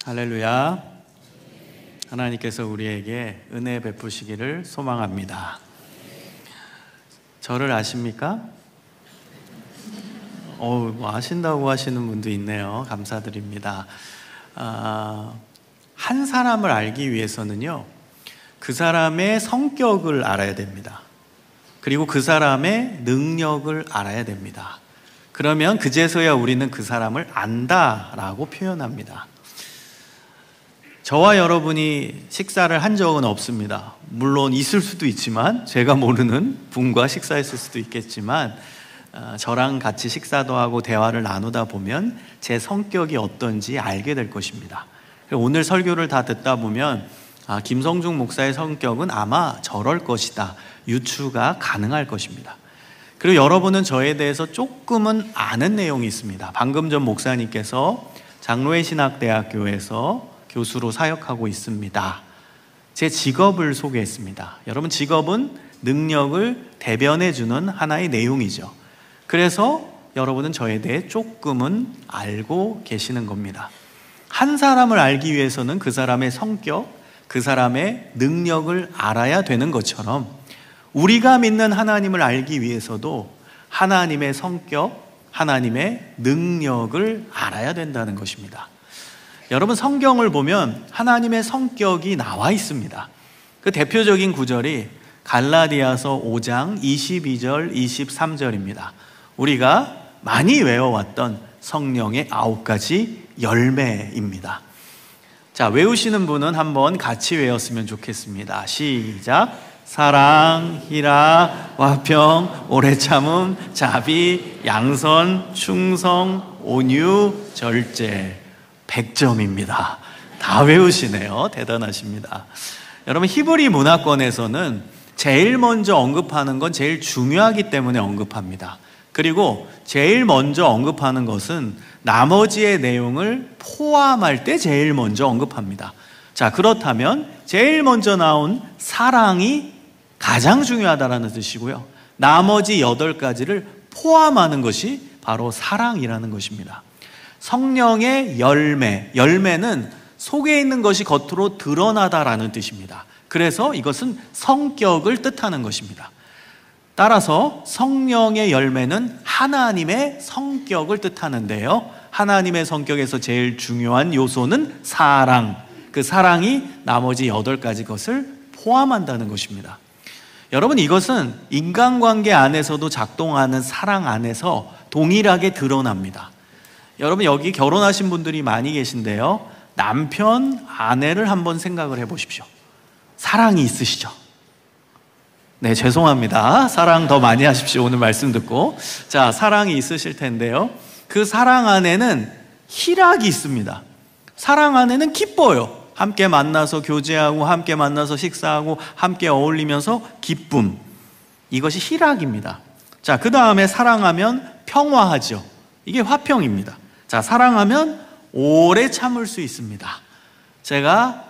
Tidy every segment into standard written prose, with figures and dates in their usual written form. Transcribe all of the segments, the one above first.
할렐루야. 하나님께서 우리에게 은혜 베푸시기를 소망합니다. 저를 아십니까? 아신다고 하시는 분도 있네요. 감사드립니다. 한 사람을 알기 위해서는요, 그 사람의 성격을 알아야 됩니다. 그리고 그 사람의 능력을 알아야 됩니다. 그러면 그제서야 우리는 그 사람을 안다라고 표현합니다. 저와 여러분이 식사를 한 적은 없습니다. 물론 있을 수도 있지만, 제가 모르는 분과 식사했을 수도 있겠지만, 저랑 같이 식사도 하고 대화를 나누다 보면 제 성격이 어떤지 알게 될 것입니다. 오늘 설교를 다 듣다 보면 김성중 목사의 성격은 아마 저럴 것이다, 유추가 가능할 것입니다. 그리고 여러분은 저에 대해서 조금은 아는 내용이 있습니다. 방금 전 목사님께서 장로회 신학대학교에서 교수로 사역하고 있습니다. 제 직업을 소개했습니다. 여러분, 직업은 능력을 대변해주는 하나의 내용이죠. 그래서 여러분은 저에 대해 조금은 알고 계시는 겁니다. 한 사람을 알기 위해서는 그 사람의 성격, 그 사람의 능력을 알아야 되는 것처럼, 우리가 믿는 하나님을 알기 위해서도 하나님의 성격, 하나님의 능력을 알아야 된다는 것입니다. 여러분, 성경을 보면 하나님의 성격이 나와 있습니다. 그 대표적인 구절이 갈라디아서 5장 22절 23절입니다. 우리가 많이 외워왔던 성령의 9가지 열매입니다. 자, 외우시는 분은 한번 같이 외웠으면 좋겠습니다. 시작. 사랑, 희락, 화평, 오래 참음, 자비, 양선, 충성, 온유, 절제. 100점입니다. 다 외우시네요. 대단하십니다. 여러분, 히브리 문화권에서는 제일 먼저 언급하는 건 제일 중요하기 때문에 언급합니다. 그리고 제일 먼저 언급하는 것은 나머지의 내용을 포함할 때 제일 먼저 언급합니다. 자, 그렇다면 제일 먼저 나온 사랑이 가장 중요하다는 뜻이고요, 나머지 8가지를 포함하는 것이 바로 사랑이라는 것입니다. 성령의 열매, 열매는 속에 있는 것이 겉으로 드러나다라는 뜻입니다. 그래서 이것은 성격을 뜻하는 것입니다. 따라서 성령의 열매는 하나님의 성격을 뜻하는데요, 하나님의 성격에서 제일 중요한 요소는 사랑, 그 사랑이 나머지 8가지 것을 포함한다는 것입니다. 여러분, 이것은 인간관계 안에서도 작동하는 사랑 안에서 동일하게 드러납니다. 여러분, 여기 결혼하신 분들이 많이 계신데요, 남편, 아내를 한번 생각을 해보십시오. 사랑이 있으시죠? 네, 죄송합니다. 사랑 더 많이 하십시오. 오늘 말씀 듣고. 자, 사랑이 있으실 텐데요, 그 사랑 안에는 희락이 있습니다. 사랑 안에는 기뻐요. 함께 만나서 교제하고, 함께 만나서 식사하고, 함께 어울리면서 기쁨. 이것이 희락입니다. 자, 그 다음에 사랑하면 평화하죠. 이게 화평입니다. 자, 사랑하면 오래 참을 수 있습니다. 제가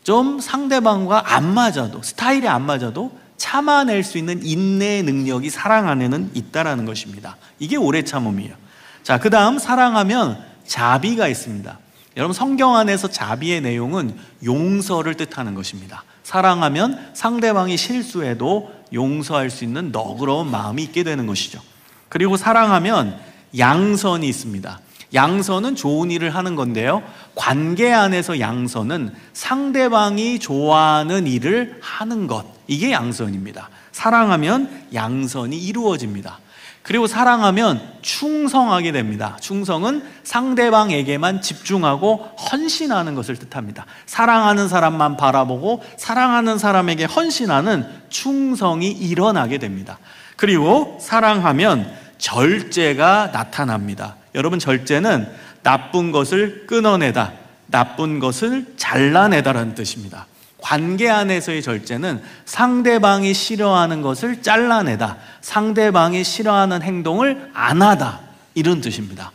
좀 상대방과 안 맞아도, 스타일이 안 맞아도 참아낼 수 있는 인내의 능력이 사랑 안에는 있다라는 것입니다. 이게 오래 참음이에요. 자, 그 다음 사랑하면 자비가 있습니다. 여러분, 성경 안에서 자비의 내용은 용서를 뜻하는 것입니다. 사랑하면 상대방이 실수해도 용서할 수 있는 너그러운 마음이 있게 되는 것이죠. 그리고 사랑하면 양선이 있습니다. 양선은 좋은 일을 하는 건데요, 관계 안에서 양선은 상대방이 좋아하는 일을 하는 것, 이게 양선입니다. 사랑하면 양선이 이루어집니다. 그리고 사랑하면 충성하게 됩니다. 충성은 상대방에게만 집중하고 헌신하는 것을 뜻합니다. 사랑하는 사람만 바라보고 사랑하는 사람에게 헌신하는 충성이 일어나게 됩니다. 그리고 사랑하면 절제가 나타납니다. 여러분, 절제는 나쁜 것을 끊어내다, 나쁜 것을 잘라내다라는 뜻입니다. 관계 안에서의 절제는 상대방이 싫어하는 것을 잘라내다, 상대방이 싫어하는 행동을 안 하다, 이런 뜻입니다.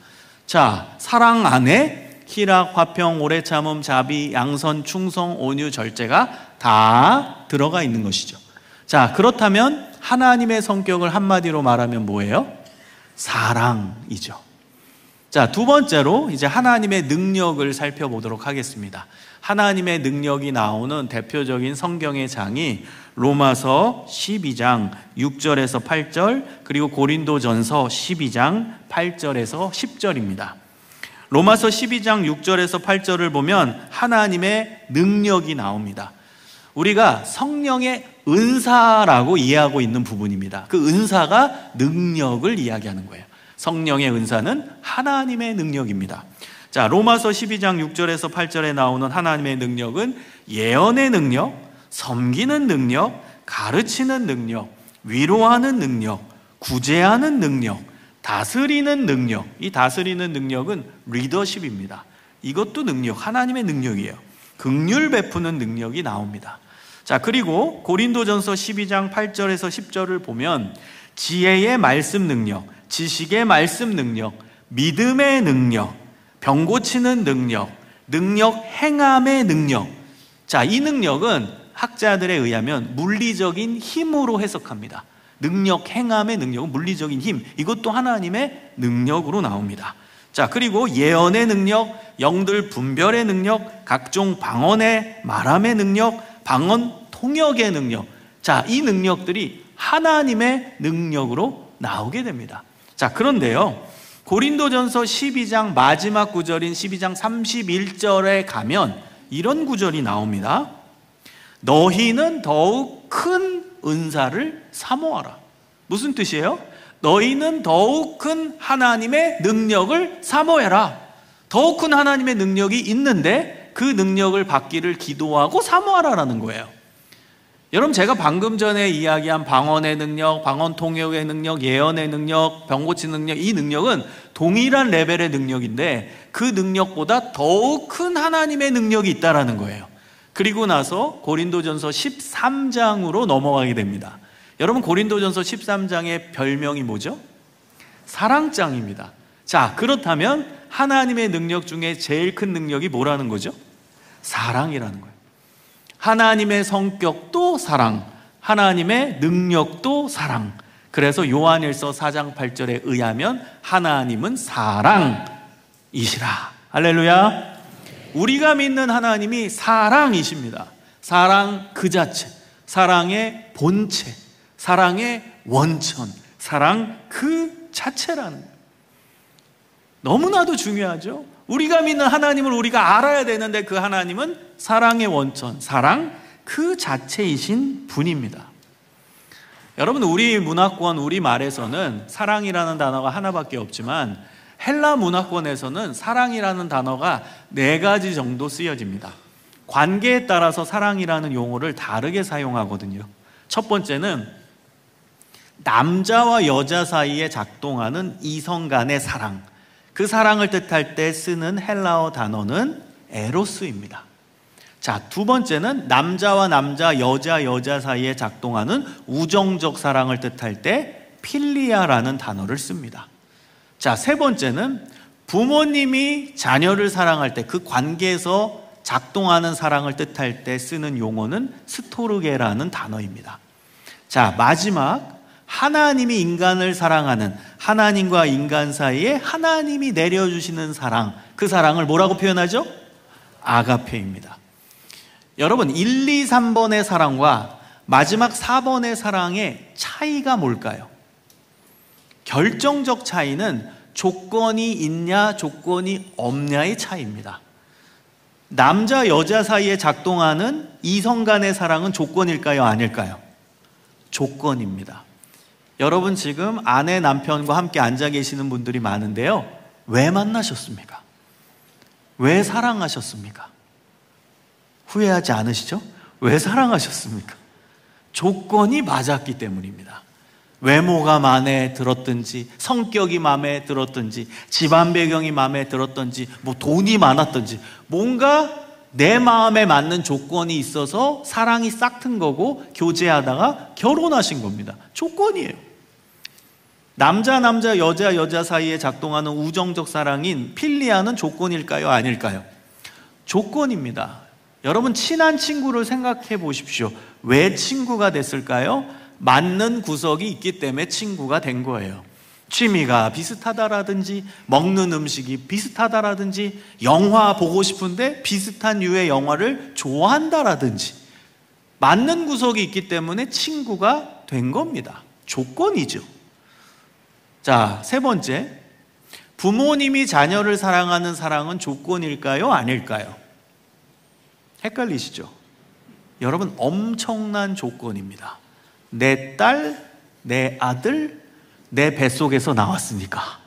자, 사랑 안에 희락, 화평, 오래 참음, 자비, 양선, 충성, 온유, 절제가 다 들어가 있는 것이죠. 자, 그렇다면 하나님의 성격을 한마디로 말하면 뭐예요? 사랑이죠. 자, 두 번째로 이제 하나님의 능력을 살펴보도록 하겠습니다. 하나님의 능력이 나오는 대표적인 성경의 장이 로마서 12장 6절에서 8절, 그리고 고린도전서 12장 8절에서 10절입니다. 로마서 12장 6절에서 8절을 보면 하나님의 능력이 나옵니다. 우리가 성령의 은사라고 이해하고 있는 부분입니다. 그 은사가 능력을 이야기하는 거예요. 성령의 은사는 하나님의 능력입니다. 자, 로마서 12장 6절에서 8절에 나오는 하나님의 능력은 예언의 능력, 섬기는 능력, 가르치는 능력, 위로하는 능력, 구제하는 능력, 다스리는 능력. 이 다스리는 능력은 리더십입니다. 이것도 능력, 하나님의 능력이에요. 긍휼 베푸는 능력이 나옵니다. 자, 그리고 고린도전서 12장 8절에서 10절을 보면 지혜의 말씀 능력, 지식의 말씀 능력, 믿음의 능력, 병 고치는 능력, 능력 행함의 능력. 자, 이 능력은 학자들에 의하면 물리적인 힘으로 해석합니다. 능력 행함의 능력은 물리적인 힘, 이것도 하나님의 능력으로 나옵니다. 자, 그리고 예언의 능력, 영들 분별의 능력, 각종 방언의 말함의 능력, 방언 통역의 능력. 자, 이 능력들이 하나님의 능력으로 나오게 됩니다. 자, 그런데요, 고린도전서 12장 마지막 구절인 12장 31절에 가면 이런 구절이 나옵니다. 너희는 더욱 큰 은사를 사모하라. 무슨 뜻이에요? 너희는 더욱 큰 하나님의 능력을 사모해라. 더욱 큰 하나님의 능력이 있는데 그 능력을 받기를 기도하고 사모하라라는 거예요. 여러분, 제가 방금 전에 이야기한 방언의 능력, 방언 통역의 능력, 예언의 능력, 병 고치는 능력, 이 능력은 동일한 레벨의 능력인데 그 능력보다 더욱 큰 하나님의 능력이 있다라는 거예요. 그리고 나서 고린도전서 13장으로 넘어가게 됩니다. 여러분, 고린도전서 13장의 별명이 뭐죠? 사랑장입니다. 자, 그렇다면 하나님의 능력 중에 제일 큰 능력이 뭐라는 거죠? 사랑이라는 거예요. 하나님의 성격도 사랑, 하나님의 능력도 사랑. 그래서 요한일서 4장 8절에 의하면 하나님은 사랑이시라. 할렐루야. 우리가 믿는 하나님이 사랑이십니다. 사랑 그 자체, 사랑의 본체, 사랑의 원천, 사랑 그 자체라는 거예요. 너무나도 중요하죠. 우리가 믿는 하나님을 우리가 알아야 되는데 그 하나님은 사랑의 원천, 사랑 그 자체이신 분입니다. 여러분, 우리 문화권, 우리 말에서는 사랑이라는 단어가 하나밖에 없지만 헬라 문화권에서는 사랑이라는 단어가 4가지 정도 쓰여집니다. 관계에 따라서 사랑이라는 용어를 다르게 사용하거든요. 첫 번째는 남자와 여자 사이에 작동하는 이성 간의 사랑, 그 사랑을 뜻할 때 쓰는 헬라어 단어는 에로스입니다. 자, 두 번째는 남자와 남자, 여자 사이에 작동하는 우정적 사랑을 뜻할 때 필리아라는 단어를 씁니다. 자, 세 번째는 부모님이 자녀를 사랑할 때 그 관계에서 작동하는 사랑을 뜻할 때 쓰는 용어는 스토르게라는 단어입니다. 자, 마지막 하나님이 인간을 사랑하는, 하나님과 인간 사이에 하나님이 내려주시는 사랑, 그 사랑을 뭐라고 표현하죠? 아가페입니다. 여러분, 1, 2, 3번의 사랑과 마지막 4번의 사랑의 차이가 뭘까요? 결정적 차이는 조건이 있냐 조건이 없냐의 차이입니다. 남자 여자 사이에 작동하는 이성 간의 사랑은 조건일까요, 아닐까요? 조건입니다. 여러분, 지금 아내 남편과 함께 앉아 계시는 분들이 많은데요, 왜 만나셨습니까? 왜 사랑하셨습니까? 후회하지 않으시죠? 왜 사랑하셨습니까? 조건이 맞았기 때문입니다. 외모가 마음에 들었든지, 성격이 마음에 들었든지, 집안 배경이 마음에 들었든지, 뭐 돈이 많았든지, 뭔가 내 마음에 맞는 조건이 있어서 사랑이 싹 튼 거고 교제하다가 결혼하신 겁니다. 조건이에요. 남자 여자 사이에 작동하는 우정적 사랑인 필리아는 조건일까요, 아닐까요? 조건입니다. 여러분, 친한 친구를 생각해 보십시오. 왜 친구가 됐을까요? 맞는 구석이 있기 때문에 친구가 된 거예요. 취미가 비슷하다라든지 먹는 음식이 비슷하다라든지 영화 보고 싶은데 비슷한 류의 영화를 좋아한다라든지 맞는 구석이 있기 때문에 친구가 된 겁니다. 조건이죠. 자, 세 번째, 부모님이 자녀를 사랑하는 사랑은 조건일까요? 아닐까요? 헷갈리시죠? 여러분, 엄청난 조건입니다. 내 딸, 내 아들, 내 뱃속에서 나왔으니까,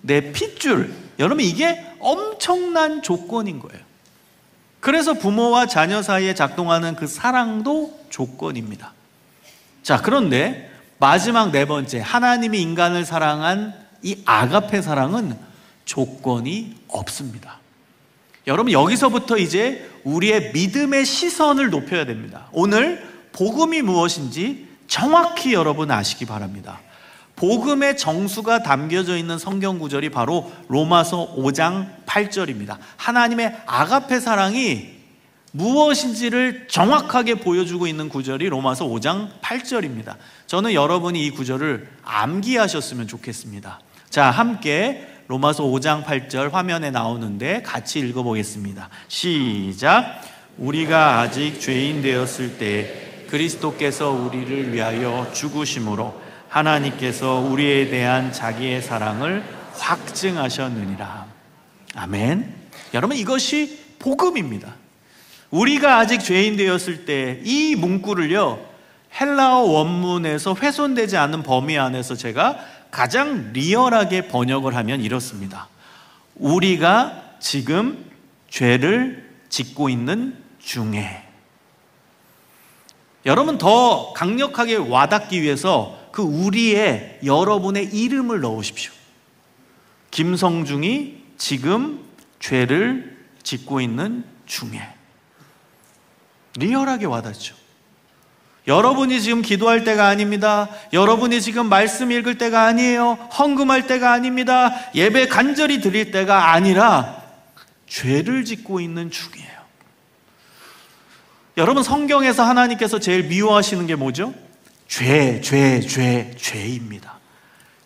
내 핏줄, 여러분 이게 엄청난 조건인 거예요. 그래서 부모와 자녀 사이에 작동하는 그 사랑도 조건입니다. 자, 그런데 마지막 네 번째, 하나님이 인간을 사랑한 이 아가페 사랑은 조건이 없습니다. 여러분, 여기서부터 이제 우리의 믿음의 시선을 높여야 됩니다. 오늘 복음이 무엇인지 정확히 여러분 아시기 바랍니다. 복음의 정수가 담겨져 있는 성경 구절이 바로 로마서 5장 8절입니다. 하나님의 아가페 사랑이 무엇인지를 정확하게 보여주고 있는 구절이 로마서 5장 8절입니다. 저는 여러분이 이 구절을 암기하셨으면 좋겠습니다. 자, 함께 로마서 5장 8절 화면에 나오는데 같이 읽어보겠습니다. 시작. 우리가 아직 죄인 되었을 때 그리스도께서 우리를 위하여 죽으심으로 하나님께서 우리에 대한 자기의 사랑을 확증하셨느니라. 아멘. 여러분, 이것이 복음입니다. 우리가 아직 죄인 되었을 때, 이 문구를요, 헬라어 원문에서 훼손되지 않는 범위 안에서 제가 가장 리얼하게 번역을 하면 이렇습니다. 우리가 지금 죄를 짓고 있는 중에. 여러분, 더 강력하게 와닿기 위해서 그 우리의 여러분의 이름을 넣으십시오. 김성중이 지금 죄를 짓고 있는 중에. 리얼하게 와닿죠. 여러분이 지금 기도할 때가 아닙니다. 여러분이 지금 말씀 읽을 때가 아니에요. 헌금할 때가 아닙니다. 예배 간절히 드릴 때가 아니라 죄를 짓고 있는 중이에요. 여러분, 성경에서 하나님께서 제일 미워하시는 게 뭐죠? 죄입니다.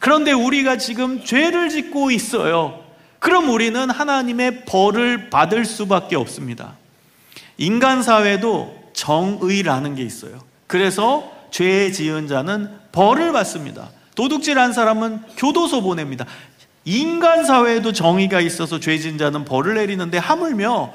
그런데 우리가 지금 죄를 짓고 있어요. 그럼 우리는 하나님의 벌을 받을 수밖에 없습니다. 인간 사회도 정의라는 게 있어요. 그래서 죄 지은 자는 벌을 받습니다. 도둑질한 사람은 교도소 보냅니다. 인간 사회에도 정의가 있어서 죄 지은 자는 벌을 내리는데 하물며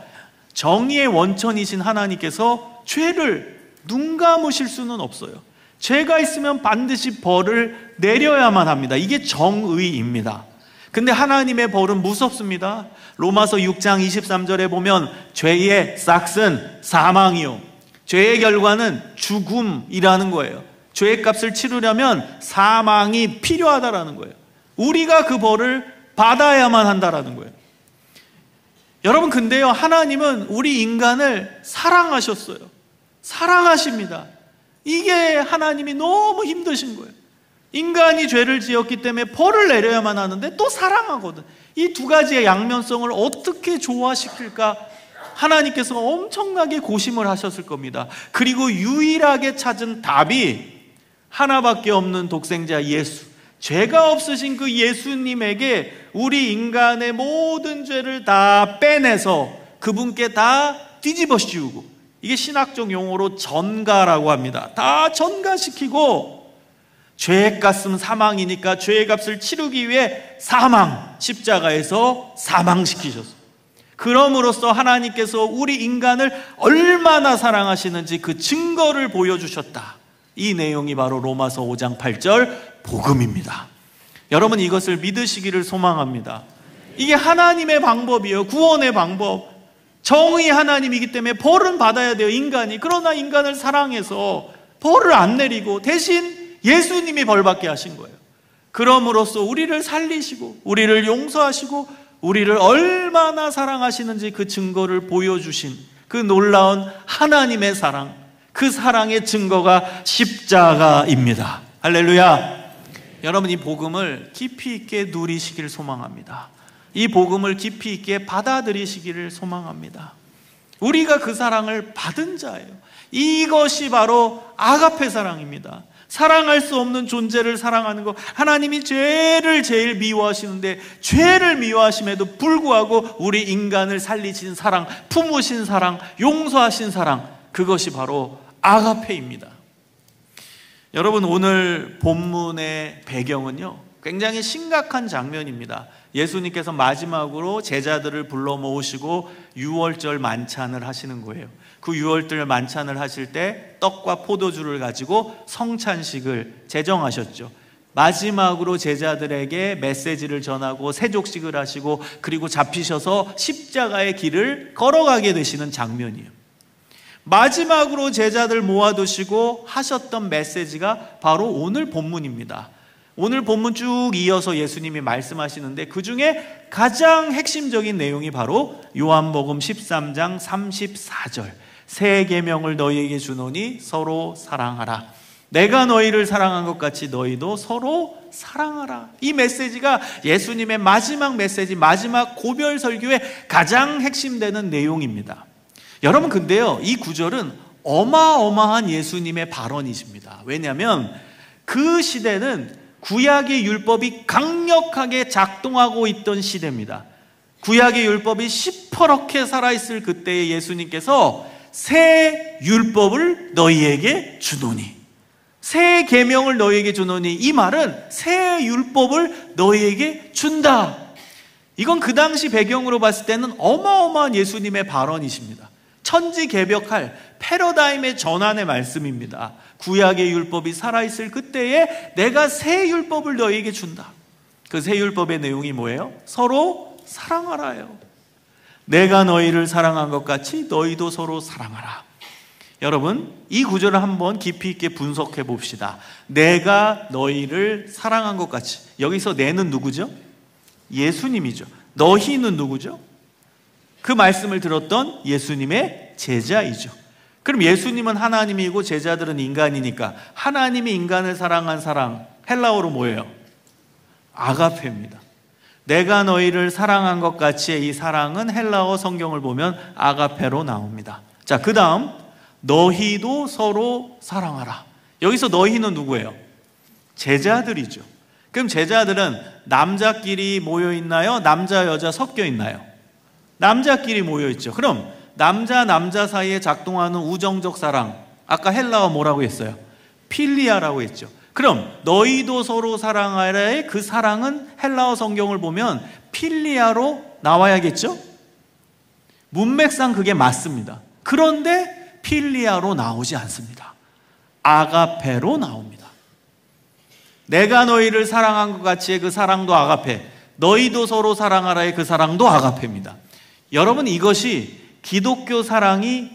정의의 원천이신 하나님께서 죄를 눈 감으실 수는 없어요. 죄가 있으면 반드시 벌을 내려야만 합니다. 이게 정의입니다. 근데 하나님의 벌은 무섭습니다. 로마서 6장 23절에 보면 죄의 싹은 사망이요, 죄의 결과는 죽음이라는 거예요. 죄의 값을 치르려면 사망이 필요하다라는 거예요. 우리가 그 벌을 받아야만 한다라는 거예요. 여러분, 근데요, 하나님은 우리 인간을 사랑하셨어요. 사랑하십니다. 이게 하나님이 너무 힘드신 거예요. 인간이 죄를 지었기 때문에 벌을 내려야만 하는데 또 사랑하거든. 이 두 가지의 양면성을 어떻게 조화시킬까? 하나님께서 엄청나게 고심을 하셨을 겁니다. 그리고 유일하게 찾은 답이 하나밖에 없는 독생자 예수, 죄가 없으신 그 예수님에게 우리 인간의 모든 죄를 다 빼내서 그분께 다 뒤집어 씌우고, 이게 신학적 용어로 전가라고 합니다. 다 전가시키고, 죄의 값은 사망이니까 죄의 값을 치르기 위해 사망, 십자가에서 사망시키셨어요. 그럼으로써 하나님께서 우리 인간을 얼마나 사랑하시는지 그 증거를 보여주셨다. 이 내용이 바로 로마서 5장 8절 복음입니다. 여러분, 이것을 믿으시기를 소망합니다. 이게 하나님의 방법이에요. 구원의 방법. 정의 하나님이기 때문에 벌은 받아야 돼요, 인간이. 그러나 인간을 사랑해서 벌을 안 내리고 대신 예수님이 벌 받게 하신 거예요. 그럼으로써 우리를 살리시고 우리를 용서하시고 우리를 얼마나 사랑하시는지 그 증거를 보여주신 그 놀라운 하나님의 사랑, 그 사랑의 증거가 십자가입니다. 할렐루야. 여러분, 이 복음을 깊이 있게 누리시길 소망합니다. 이 복음을 깊이 있게 받아들이시기를 소망합니다. 우리가 그 사랑을 받은 자예요. 이것이 바로 아가페 사랑입니다. 사랑할 수 없는 존재를 사랑하는 것. 하나님이 죄를 제일 미워하시는데 죄를 미워하심에도 불구하고 우리 인간을 살리신 사랑, 품으신 사랑, 용서하신 사랑, 그것이 바로 아가페입니다. 여러분, 오늘 본문의 배경은요, 굉장히 심각한 장면입니다. 예수님께서 마지막으로 제자들을 불러 모으시고 유월절 만찬을 하시는 거예요. 그 유월절 만찬을 하실 때 떡과 포도주를 가지고 성찬식을 제정하셨죠. 마지막으로 제자들에게 메시지를 전하고 세족식을 하시고 그리고 잡히셔서 십자가의 길을 걸어가게 되시는 장면이에요. 마지막으로 제자들 모아두시고 하셨던 메시지가 바로 오늘 본문입니다. 오늘 본문 쭉 이어서 예수님이 말씀하시는데 그 중에 가장 핵심적인 내용이 바로 요한복음 13장 34절. 새 계명을 너희에게 주노니 서로 사랑하라. 내가 너희를 사랑한 것 같이 너희도 서로 사랑하라. 이 메시지가 예수님의 마지막 메시지, 마지막 고별 설교의 가장 핵심되는 내용입니다. 여러분, 근데요, 이 구절은 어마어마한 예수님의 발언이십니다. 왜냐하면 그 시대는 구약의 율법이 강력하게 작동하고 있던 시대입니다. 구약의 율법이 시퍼렇게 살아있을 그때에 예수님께서 새 율법을 너희에게 주노니, 새 계명을 너희에게 주노니, 이 말은 새 율법을 너희에게 준다. 이건 그 당시 배경으로 봤을 때는 어마어마한 예수님의 발언이십니다. 천지개벽할 패러다임의 전환의 말씀입니다. 구약의 율법이 살아있을 그때에 내가 새 율법을 너희에게 준다. 그 새 율법의 내용이 뭐예요? 서로 사랑하라요. 내가 너희를 사랑한 것 같이 너희도 서로 사랑하라. 여러분, 이 구절을 한번 깊이 있게 분석해 봅시다. 내가 너희를 사랑한 것 같이. 여기서 내는 누구죠? 예수님이죠. 너희는 누구죠? 그 말씀을 들었던 예수님의 제자이죠. 그럼 예수님은 하나님이고 제자들은 인간이니까 하나님이 인간을 사랑한 사랑, 헬라어로 뭐예요? 아가페입니다. 내가 너희를 사랑한 것 같이, 이 사랑은 헬라어 성경을 보면 아가페로 나옵니다. 자, 그 다음 너희도 서로 사랑하라. 여기서 너희는 누구예요? 제자들이죠. 그럼 제자들은 남자끼리 모여 있나요? 남자 여자 섞여 있나요? 남자끼리 모여 있죠. 그럼 남자 사이에 작동하는 우정적 사랑, 아까 헬라어 뭐라고 했어요? 필리아라고 했죠. 그럼 너희도 서로 사랑하라의 그 사랑은 헬라어 성경을 보면 필리아로 나와야겠죠? 문맥상 그게 맞습니다. 그런데 필리아로 나오지 않습니다. 아가페로 나옵니다. 내가 너희를 사랑한 것 같이의 그 사랑도 아가페, 너희도 서로 사랑하라의 그 사랑도 아가페입니다. 여러분, 이것이 기독교 사랑이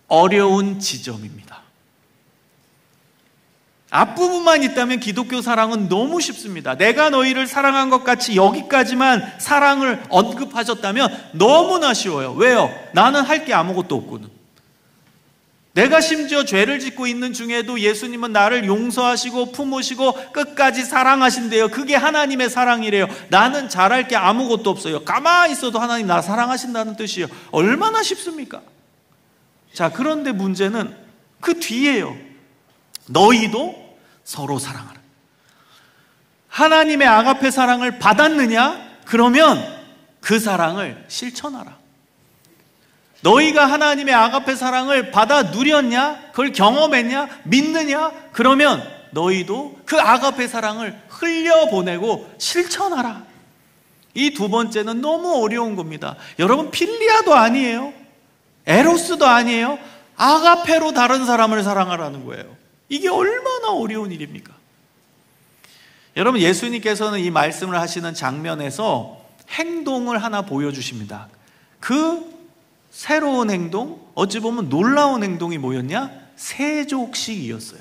어려운 지점입니다. 앞부분만 있다면 기독교 사랑은 너무 쉽습니다. 내가 너희를 사랑한 것 같이 여기까지만 사랑을 언급하셨다면 너무나 쉬워요. 왜요? 나는 할 게 아무것도 없거든. 내가 심지어 죄를 짓고 있는 중에도 예수님은 나를 용서하시고 품으시고 끝까지 사랑하신대요. 그게 하나님의 사랑이래요. 나는 잘할 게 아무것도 없어요. 가만히 있어도 하나님 나 사랑하신다는 뜻이에요. 얼마나 쉽습니까? 자, 그런데 문제는 그 뒤에요. 너희도 서로 사랑하라. 하나님의 아가페 사랑을 받았느냐? 그러면 그 사랑을 실천하라. 너희가 하나님의 아가페 사랑을 받아 누렸냐? 그걸 경험했냐? 믿느냐? 그러면 너희도 그 아가페 사랑을 흘려보내고 실천하라. 이 두 번째는 너무 어려운 겁니다. 여러분, 필리아도 아니에요. 에로스도 아니에요. 아가페로 다른 사람을 사랑하라는 거예요. 이게 얼마나 어려운 일입니까? 여러분, 예수님께서는 이 말씀을 하시는 장면에서 행동을 하나 보여주십니다. 그 새로운 행동, 어찌 보면 놀라운 행동이 뭐였냐? 세족식이었어요.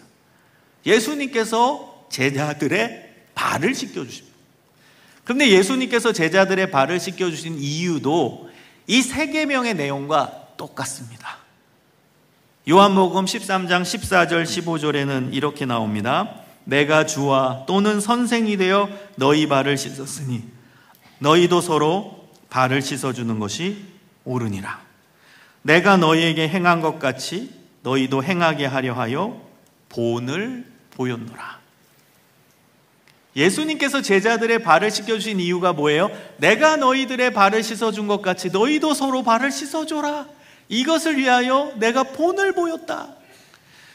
예수님께서 제자들의 발을 씻겨주십니다. 그런데 예수님께서 제자들의 발을 씻겨주신 이유도 이 세 계명의 내용과 똑같습니다. 요한복음 13장 14절 15절에는 이렇게 나옵니다. 내가 주와 또는 선생이 되어 너희 발을 씻었으니 너희도 서로 발을 씻어주는 것이 옳으니라. 내가 너희에게 행한 것 같이 너희도 행하게 하려 하여 본을 보였노라. 예수님께서 제자들의 발을 씻겨주신 이유가 뭐예요? 내가 너희들의 발을 씻어준 것 같이 너희도 서로 발을 씻어줘라. 이것을 위하여 내가 본을 보였다.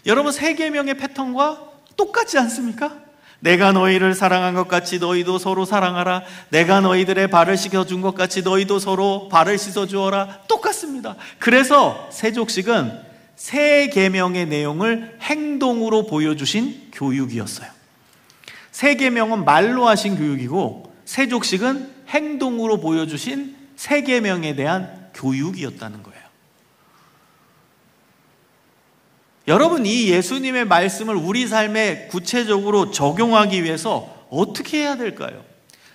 여러분, 세 계명의 패턴과 똑같지 않습니까? 내가 너희를 사랑한 것 같이 너희도 서로 사랑하라. 내가 너희들의 발을 씻겨준 것 같이 너희도 서로 발을 씻어주어라. 똑같습니다. 그래서 세족식은 세 계명의 내용을 행동으로 보여주신 교육이었어요. 세 계명은 말로 하신 교육이고 세족식은 행동으로 보여주신 세 계명에 대한 교육이었다는 거예요. 여러분, 이 예수님의 말씀을 우리 삶에 구체적으로 적용하기 위해서 어떻게 해야 될까요?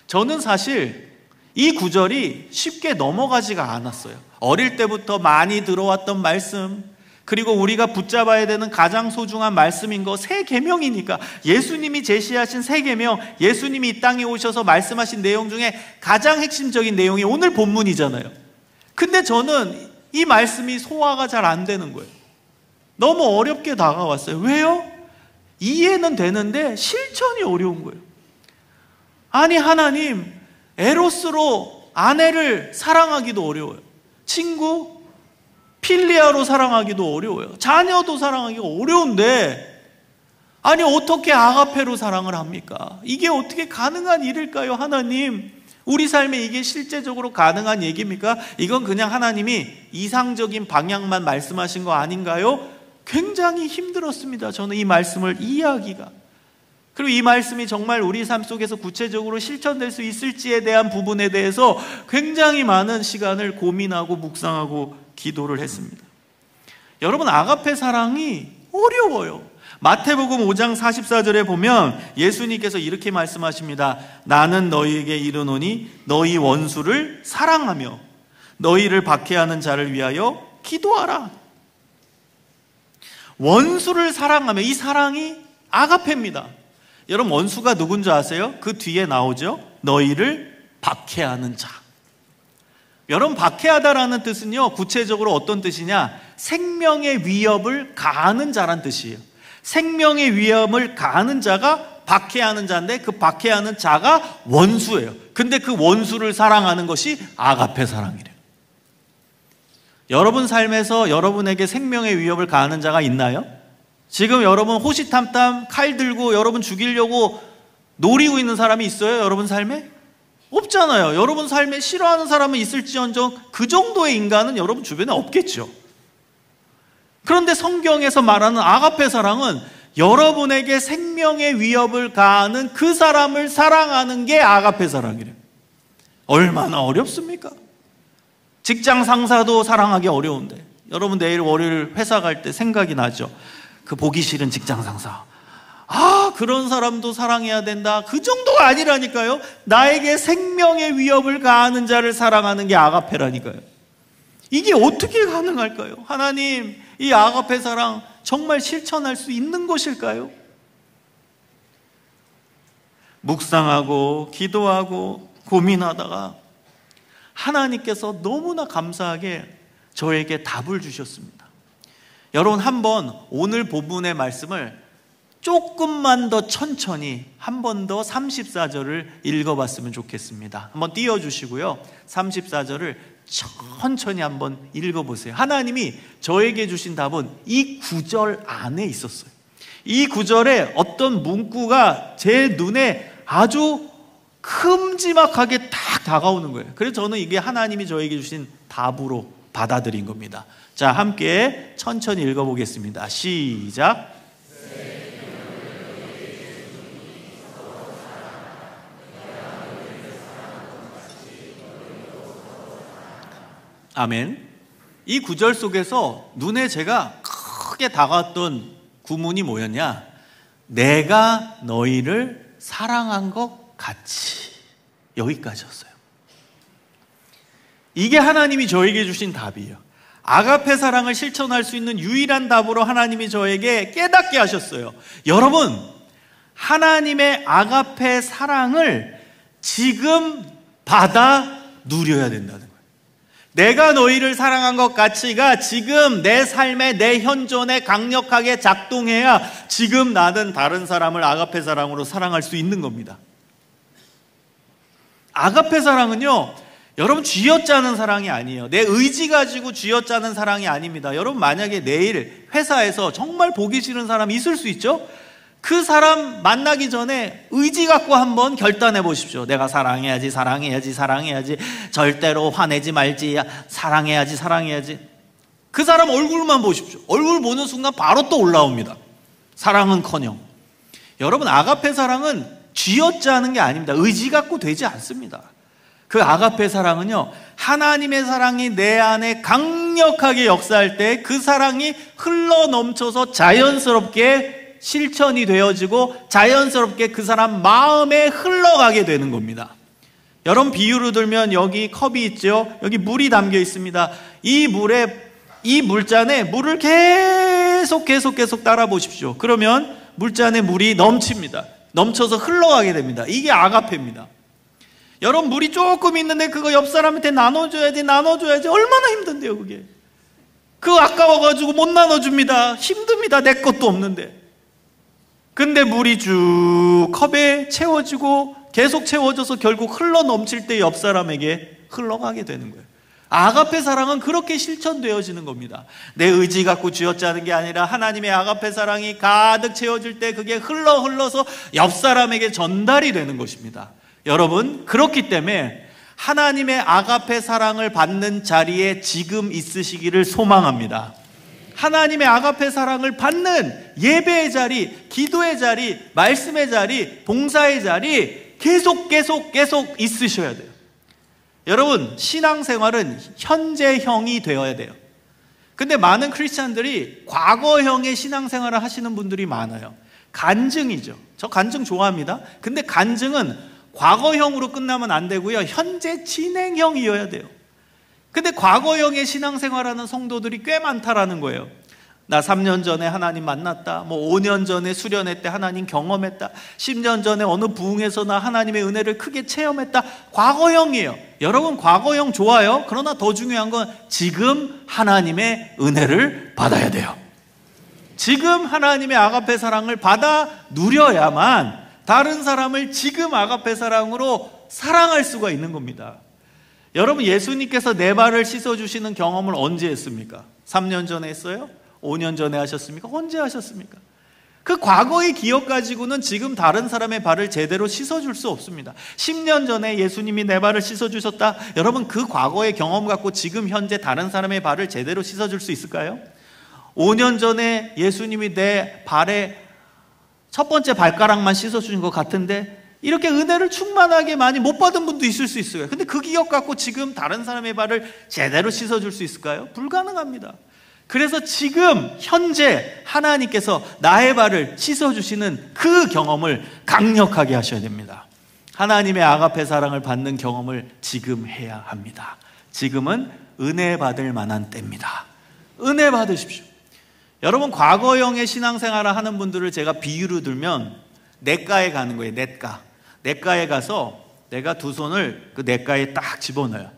저는 사실 이 구절이 쉽게 넘어가지가 않았어요. 어릴 때부터 많이 들어왔던 말씀, 그리고 우리가 붙잡아야 되는 가장 소중한 말씀인 거 세 계명이니까, 예수님이 제시하신 세 계명, 예수님이 이 땅에 오셔서 말씀하신 내용 중에 가장 핵심적인 내용이 오늘 본문이잖아요. 근데 저는 이 말씀이 소화가 잘 안 되는 거예요. 너무 어렵게 다가왔어요. 왜요? 이해는 되는데 실천이 어려운 거예요. 아니, 하나님, 에로스로 아내를 사랑하기도 어려워요. 친구, 필리아로 사랑하기도 어려워요. 자녀도 사랑하기가 어려운데, 아니, 어떻게 아가페로 사랑을 합니까? 이게 어떻게 가능한 일일까요, 하나님? 우리 삶에 이게 실제적으로 가능한 얘기입니까? 이건 그냥 하나님이 이상적인 방향만 말씀하신 거 아닌가요? 굉장히 힘들었습니다. 저는 이 말씀을 이해하기가. 그리고 이 말씀이 정말 우리 삶 속에서 구체적으로 실천될 수 있을지에 대한 부분에 대해서 굉장히 많은 시간을 고민하고 묵상하고 기도를 했습니다. 여러분, 아가페 사랑이 어려워요. 마태복음 5장 44절에 보면 예수님께서 이렇게 말씀하십니다. 나는 너희에게 이르노니 너희 원수를 사랑하며 너희를 박해하는 자를 위하여 기도하라. 원수를 사랑하며, 이 사랑이 아가페입니다. 여러분, 원수가 누군지 아세요? 그 뒤에 나오죠. 너희를 박해하는 자. 여러분, 박해하다라는 뜻은요, 구체적으로 어떤 뜻이냐? 생명의 위협을 가하는 자란 뜻이에요. 생명의 위협을 가하는 자가 박해하는 자인데, 그 박해하는 자가 원수예요. 근데 그 원수를 사랑하는 것이 아가페 사랑이래요. 여러분 삶에서 여러분에게 생명의 위협을 가하는 자가 있나요? 지금 여러분 호시탐탐 칼 들고 여러분 죽이려고 노리고 있는 사람이 있어요? 여러분 삶에? 없잖아요. 여러분 삶에 싫어하는 사람은 있을지언정 그 정도의 인간은 여러분 주변에 없겠죠. 그런데 성경에서 말하는 아가페 사랑은 여러분에게 생명의 위협을 가하는 그 사람을 사랑하는 게 아가페 사랑이래요. 얼마나 어렵습니까? 직장 상사도 사랑하기 어려운데, 여러분 내일 월요일 회사 갈 때 생각이 나죠. 그 보기 싫은 직장 상사, 그런 사람도 사랑해야 된다. 그 정도가 아니라니까요. 나에게 생명의 위협을 가하는 자를 사랑하는 게 아가페라니까요. 이게 어떻게 가능할까요? 하나님, 이 아가페 사랑 정말 실천할 수 있는 것일까요? 묵상하고 기도하고 고민하다가 하나님께서 너무나 감사하게 저에게 답을 주셨습니다. 여러분, 한번 오늘 본문의 말씀을 조금만 더 천천히 한 번 더 34절을 읽어봤으면 좋겠습니다. 한번 띄워주시고요. 34절을 천천히 한번 읽어보세요. 하나님이 저에게 주신 답은 이 구절 안에 있었어요. 이 구절에 어떤 문구가 제 눈에 아주 큼지막하게 딱 다가오는 거예요. 그래서 저는 이게 하나님이 저에게 주신 답으로 받아들인 겁니다. 자, 함께 천천히 읽어보겠습니다. 시작. 아멘. 이 구절 속에서 눈에 제가 크게 다가왔던 구문이 뭐였냐? 내가 너희를 사랑한 것 같이. 여기까지였어요. 이게 하나님이 저에게 주신 답이에요. 아가페 사랑을 실천할 수 있는 유일한 답으로 하나님이 저에게 깨닫게 하셨어요. 여러분, 하나님의 아가페 사랑을 지금 받아 누려야 된다는 거예요. 내가 너희를 사랑한 것 같이가 지금 내 삶에, 내 현존에 강력하게 작동해야 지금 나는 다른 사람을 아가페 사랑으로 사랑할 수 있는 겁니다. 아가페 사랑은요, 여러분 쥐어짜는 사랑이 아니에요. 내 의지 가지고 쥐어짜는 사랑이 아닙니다. 여러분 만약에 내일 회사에서 정말 보기 싫은 사람이 있을 수 있죠? 그 사람 만나기 전에 의지 갖고 한번 결단해 보십시오. 내가 사랑해야지, 사랑해야지, 사랑해야지, 절대로 화내지 말지, 사랑해야지, 사랑해야지. 그 사람 얼굴만 보십시오. 얼굴 보는 순간 바로 또 올라옵니다. 사랑은커녕. 여러분 아가페 사랑은 쥐어짜는 게 아닙니다. 의지 갖고 되지 않습니다. 그 아가페 사랑은요, 하나님의 사랑이 내 안에 강력하게 역사할 때 그 사랑이 흘러 넘쳐서 자연스럽게 실천이 되어지고 자연스럽게 그 사람 마음에 흘러가게 되는 겁니다. 여러분 비유로 들면 여기 컵이 있죠. 여기 물이 담겨 있습니다. 이 물잔에 물을 계속 따라 보십시오. 그러면 물잔에 물이 넘칩니다. 넘쳐서 흘러가게 됩니다. 이게 아가페입니다. 여러분 물이 조금 있는데 그거 옆 사람한테 나눠줘야지 얼마나 힘든데요 그게. 그거 아까워가지고 못 나눠줍니다. 힘듭니다. 내 것도 없는데. 근데 물이 쭉 컵에 채워지고 계속 채워져서 결국 흘러 넘칠 때 옆 사람에게 흘러가게 되는 거예요. 아가페 사랑은 그렇게 실천되어지는 겁니다. 내 의지 갖고 쥐어짜는 게 아니라 하나님의 아가페 사랑이 가득 채워질 때 그게 흘러서 옆 사람에게 전달이 되는 것입니다. 여러분 그렇기 때문에 하나님의 아가페 사랑을 받는 자리에 지금 있으시기를 소망합니다. 하나님의 아가페 사랑을 받는 예배의 자리, 기도의 자리, 말씀의 자리, 봉사의 자리 계속 있으셔야 돼요. 여러분 신앙생활은 현재형이 되어야 돼요. 근데 많은 크리스찬들이 과거형의 신앙생활을 하시는 분들이 많아요. 간증이죠. 저 간증 좋아합니다. 근데 간증은 과거형으로 끝나면 안 되고요, 현재 진행형이어야 돼요. 근데 과거형의 신앙생활하는 성도들이 꽤 많다라는 거예요. 나 3년 전에 하나님 만났다, 5년 전에 수련회 때 하나님 경험했다, 10년 전에 어느 부흥에서 나 하나님의 은혜를 크게 체험했다. 과거형이에요. 여러분 과거형 좋아요. 그러나 더 중요한 건 지금 하나님의 은혜를 받아야 돼요. 지금 하나님의 아가페 사랑을 받아 누려야만 다른 사람을 지금 아가페 사랑으로 사랑할 수가 있는 겁니다. 여러분 예수님께서 내 발을 씻어주시는 경험을 언제 했습니까? 3년 전에 했어요? 5년 전에 하셨습니까? 언제 하셨습니까? 그 과거의 기억 가지고는 지금 다른 사람의 발을 제대로 씻어줄 수 없습니다. 10년 전에 예수님이 내 발을 씻어주셨다. 여러분 그 과거의 경험 갖고 지금 현재 다른 사람의 발을 제대로 씻어줄 수 있을까요? 5년 전에 예수님이 내 발에 첫 번째 발가락만 씻어주신 것 같은데 이렇게 은혜를 충만하게 많이 못 받은 분도 있을 수 있어요. 근데 그 기억 갖고 지금 다른 사람의 발을 제대로 씻어줄 수 있을까요? 불가능합니다. 그래서 지금 현재 하나님께서 나의 발을 씻어주시는 그 경험을 강력하게 하셔야 됩니다. 하나님의 아가페 사랑을 받는 경험을 지금 해야 합니다. 지금은 은혜 받을 만한 때입니다. 은혜 받으십시오. 여러분 과거형의 신앙생활을 하는 분들을 제가 비유로 들면 냇가에 가는 거예요. 냇가에 가서 내가 두 손을 그 냇가에 딱 집어넣어요.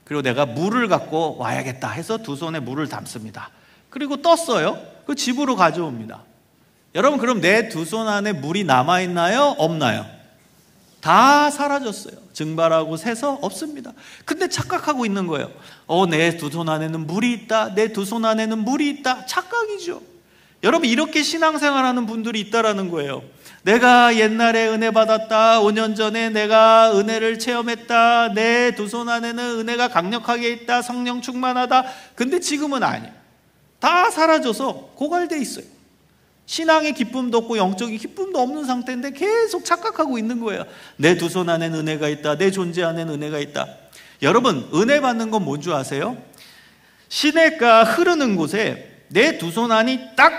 그리고 내가 물을 갖고 와야겠다 해서 두 손에 물을 담습니다. 그리고 떴어요. 그 집으로 가져옵니다. 여러분 그럼 내 두 손 안에 물이 남아있나요? 없나요? 다 사라졌어요. 증발하고 새서 없습니다. 근데 착각하고 있는 거예요. 내 두 손 안에는 물이 있다. 내 두 손 안에는 물이 있다. 착각이죠. 여러분 이렇게 신앙생활하는 분들이 있다라는 거예요. 내가 옛날에 은혜 받았다. 5년 전에 내가 은혜를 체험했다. 내 두 손 안에는 은혜가 강력하게 있다. 성령 충만하다. 근데 지금은 아니에요. 다 사라져서 고갈돼 있어요. 신앙의 기쁨도 없고 영적인 기쁨도 없는 상태인데 계속 착각하고 있는 거예요. 내 두 손 안에는 은혜가 있다. 내 존재 안에는 은혜가 있다. 여러분 은혜 받는 건 뭔 줄 아세요? 시냇가 흐르는 곳에 내 두 손 안이 딱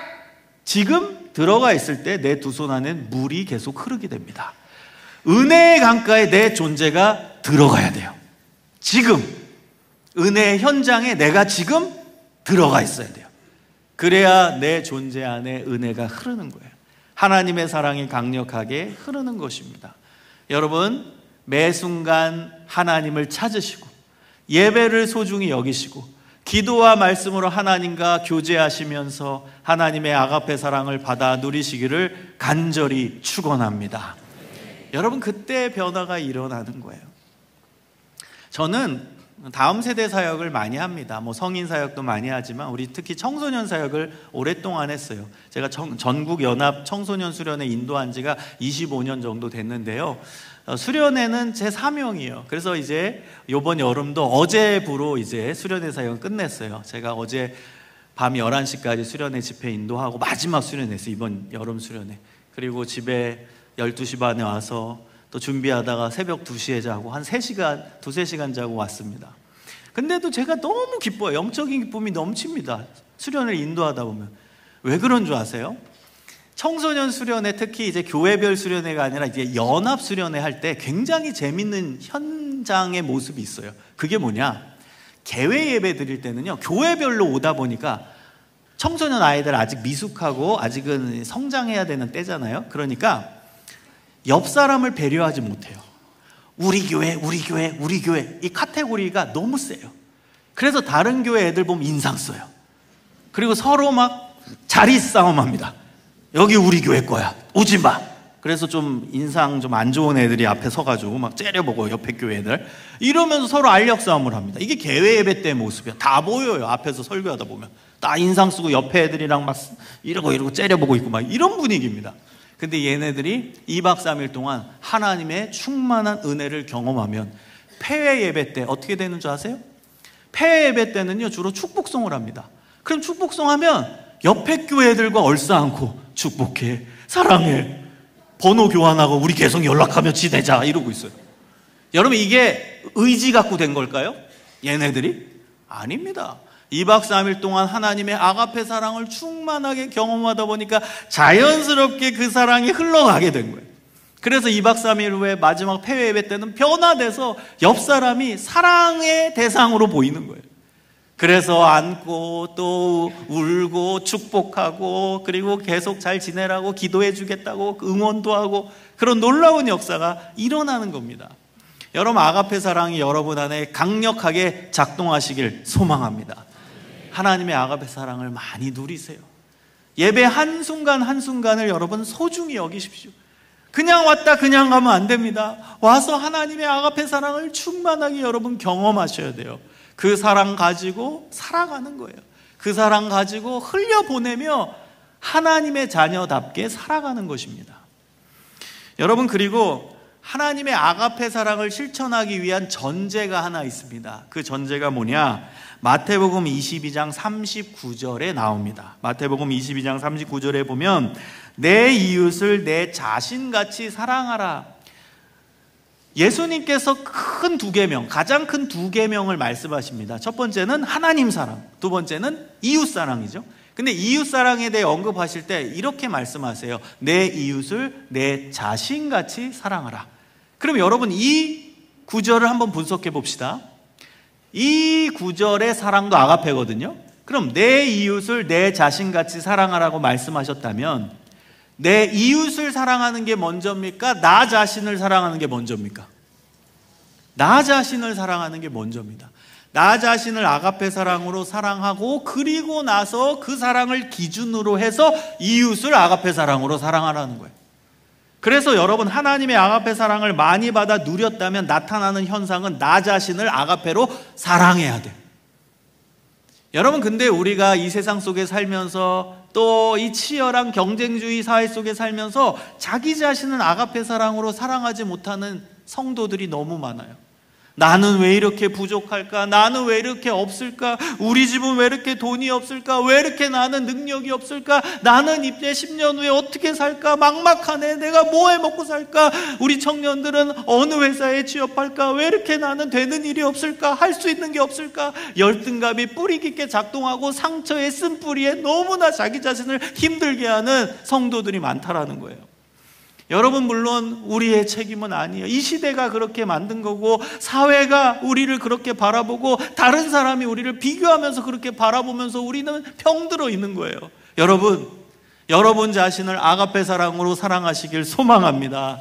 지금 들어가 있을 때 내 두 손 안에는 물이 계속 흐르게 됩니다. 은혜의 강가에 내 존재가 들어가야 돼요. 지금 은혜의 현장에 내가 지금 들어가 있어야 돼요. 그래야 내 존재 안에 은혜가 흐르는 거예요. 하나님의 사랑이 강력하게 흐르는 것입니다. 여러분 매 순간 하나님을 찾으시고 예배를 소중히 여기시고 기도와 말씀으로 하나님과 교제하시면서 하나님의 아가페 사랑을 받아 누리시기를 간절히 축원합니다. 여러분, 그때 변화가 일어나는 거예요. 저는 다음 세대 사역을 많이 합니다. 성인 사역도 많이 하지만 우리 특히 청소년 사역을 오랫동안 했어요. 제가 전국 연합 청소년 수련회 인도한 지가 25년 정도 됐는데요. 수련회는 제 사명이에요. 그래서 이제 이번 여름도 어제부로 이제 수련회 사역은 끝냈어요. 제가 어제 밤 11시까지 수련회 집회 인도하고 마지막 수련회였어요. 이번 여름 수련회. 그리고 집에 12시 반에 와서 또 준비하다가 새벽 2시에 자고 한 3시간, 2-3시간 자고 왔습니다. 근데도 제가 너무 기뻐요. 영적인 기쁨이 넘칩니다. 수련을 인도하다 보면. 왜 그런 줄 아세요? 청소년 수련회, 특히 이제 교회별 수련회가 아니라 이제 연합 수련회 할 때 굉장히 재밌는 현장의 모습이 있어요. 그게 뭐냐? 개회 예배 드릴 때는요, 교회별로 오다 보니까 청소년 아이들 아직 미숙하고 아직은 성장해야 되는 때잖아요. 그러니까 옆 사람을 배려하지 못해요. 우리 교회, 우리 교회, 우리 교회. 이 카테고리가 너무 세요. 그래서 다른 교회 애들 보면 인상 써요. 그리고 서로 막 자리 싸움합니다. 여기 우리 교회 거야. 오지 마. 그래서 좀 인상 좀 안 좋은 애들이 앞에 서가지고 막 째려보고 옆에 교회 애들 이러면서 서로 알력 싸움을 합니다. 이게 개회 예배 때 모습이야. 다 보여요. 앞에서 설교하다 보면 딱 인상 쓰고 옆에 애들이랑 막 이러고 째려보고 있고 막 이런 분위기입니다. 근데 얘네들이 2박 3일 동안 하나님의 충만한 은혜를 경험하면 폐회 예배 때 어떻게 되는 줄 아세요? 폐회 예배 때는요, 주로 축복송을 합니다. 그럼 축복송 하면 옆에 교회 애들과 얼싸안고 축복해, 사랑해, 번호 교환하고 우리 계속 연락하며 지내자 이러고 있어요. 여러분, 이게 의지 갖고 된 걸까요? 얘네들이? 아닙니다. 2박 3일 동안 하나님의 아가페 사랑을 충만하게 경험하다 보니까 자연스럽게 그 사랑이 흘러가게 된 거예요. 그래서 2박 3일 후에 마지막 폐회 예배 때는 변화돼서 옆 사람이 사랑의 대상으로 보이는 거예요. 그래서 안고 또 울고 축복하고 그리고 계속 잘 지내라고 기도해 주겠다고 응원도 하고 그런 놀라운 역사가 일어나는 겁니다. 여러분, 아가페 사랑이 여러분 안에 강력하게 작동하시길 소망합니다. 하나님의 아가페 사랑을 많이 누리세요. 예배 한순간 한순간을 여러분 소중히 여기십시오. 그냥 왔다 그냥 가면 안 됩니다. 와서 하나님의 아가페 사랑을 충만하게 여러분 경험하셔야 돼요. 그 사랑 가지고 살아가는 거예요. 그 사랑 가지고 흘려보내며 하나님의 자녀답게 살아가는 것입니다. 여러분, 그리고 하나님의 아가페 사랑을 실천하기 위한 전제가 하나 있습니다. 그 전제가 뭐냐? 마태복음 22장 39절에 나옵니다. 마태복음 22장 39절에 보면 내 이웃을 내 자신같이 사랑하라. 예수님께서 큰 두 계명, 가장 큰 두 계명을 말씀하십니다. 첫 번째는 하나님 사랑, 두 번째는 이웃 사랑이죠. 근데 이웃 사랑에 대해 언급하실 때 이렇게 말씀하세요. 내 이웃을 내 자신같이 사랑하라. 그럼 여러분, 이 구절을 한번 분석해 봅시다. 이 구절의 사랑도 아가페거든요. 그럼 내 이웃을 내 자신같이 사랑하라고 말씀하셨다면 내 이웃을 사랑하는 게 먼저입니까? 나 자신을 사랑하는 게 먼저입니까? 나 자신을 사랑하는 게 먼저입니다. 나 자신을 아가페 사랑으로 사랑하고 그리고 나서 그 사랑을 기준으로 해서 이웃을 아가페 사랑으로 사랑하라는 거예요. 그래서 여러분, 하나님의 아가페 사랑을 많이 받아 누렸다면 나타나는 현상은 나 자신을 아가페로 사랑해야 돼요. 여러분, 근데 우리가 이 세상 속에 살면서 또 이 치열한 경쟁주의 사회 속에 살면서 자기 자신을 아가페 사랑으로 사랑하지 못하는 성도들이 너무 많아요. 나는 왜 이렇게 부족할까? 나는 왜 이렇게 없을까? 우리 집은 왜 이렇게 돈이 없을까? 왜 이렇게 나는 능력이 없을까? 나는 이제 10년 후에 어떻게 살까? 막막하네. 내가 뭐 해 먹고 살까? 우리 청년들은 어느 회사에 취업할까? 왜 이렇게 나는 되는 일이 없을까? 할 수 있는 게 없을까? 열등감이 뿌리 깊게 작동하고 상처의 쓴뿌리에 너무나 자기 자신을 힘들게 하는 성도들이 많다라는 거예요. 여러분, 물론 우리의 책임은 아니에요. 이 시대가 그렇게 만든 거고 사회가 우리를 그렇게 바라보고 다른 사람이 우리를 비교하면서 그렇게 바라보면서 우리는 병들어 있는 거예요. 여러분 자신을 아가페 사랑으로 사랑하시길 소망합니다.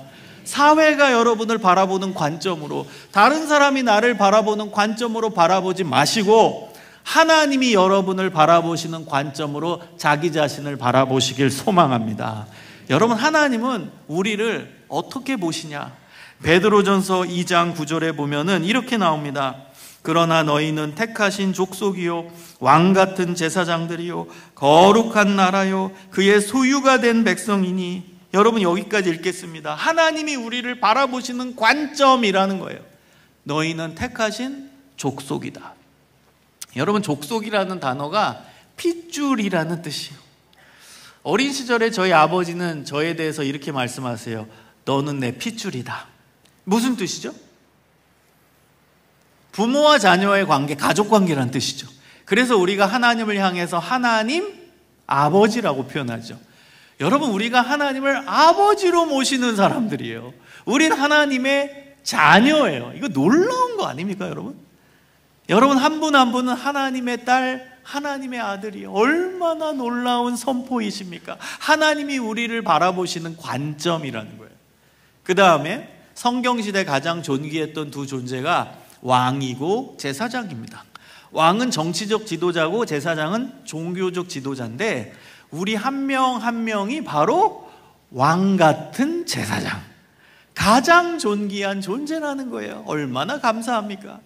사회가 여러분을 바라보는 관점으로, 다른 사람이 나를 바라보는 관점으로 바라보지 마시고 하나님이 여러분을 바라보시는 관점으로 자기 자신을 바라보시길 소망합니다. 여러분, 하나님은 우리를 어떻게 보시냐? 베드로전서 2장 9절에 보면은 이렇게 나옵니다. 그러나 너희는 택하신 족속이요 왕같은 제사장들이요 거룩한 나라요 그의 소유가 된 백성이니. 여러분, 여기까지 읽겠습니다. 하나님이 우리를 바라보시는 관점이라는 거예요. 너희는 택하신 족속이다. 여러분, 족속이라는 단어가 핏줄이라는 뜻이에요. 어린 시절에 저희 아버지는 저에 대해서 이렇게 말씀하세요. 너는 내 핏줄이다. 무슨 뜻이죠? 부모와 자녀의 관계, 가족 관계라는 뜻이죠. 그래서 우리가 하나님을 향해서 하나님 아버지라고 표현하죠. 여러분, 우리가 하나님을 아버지로 모시는 사람들이에요. 우린 하나님의 자녀예요. 이거 놀라운 거 아닙니까, 여러분? 여러분, 한 분 한 분은 하나님의 딸, 하나님의 아들이 얼마나 놀라운 선포이십니까? 하나님이 우리를 바라보시는 관점이라는 거예요. 그 다음에 성경시대 가장 존귀했던 두 존재가 왕이고 제사장입니다. 왕은 정치적 지도자고 제사장은 종교적 지도자인데 우리 한 명 한 명이 바로 왕 같은 제사장, 가장 존귀한 존재라는 거예요. 얼마나 감사합니까?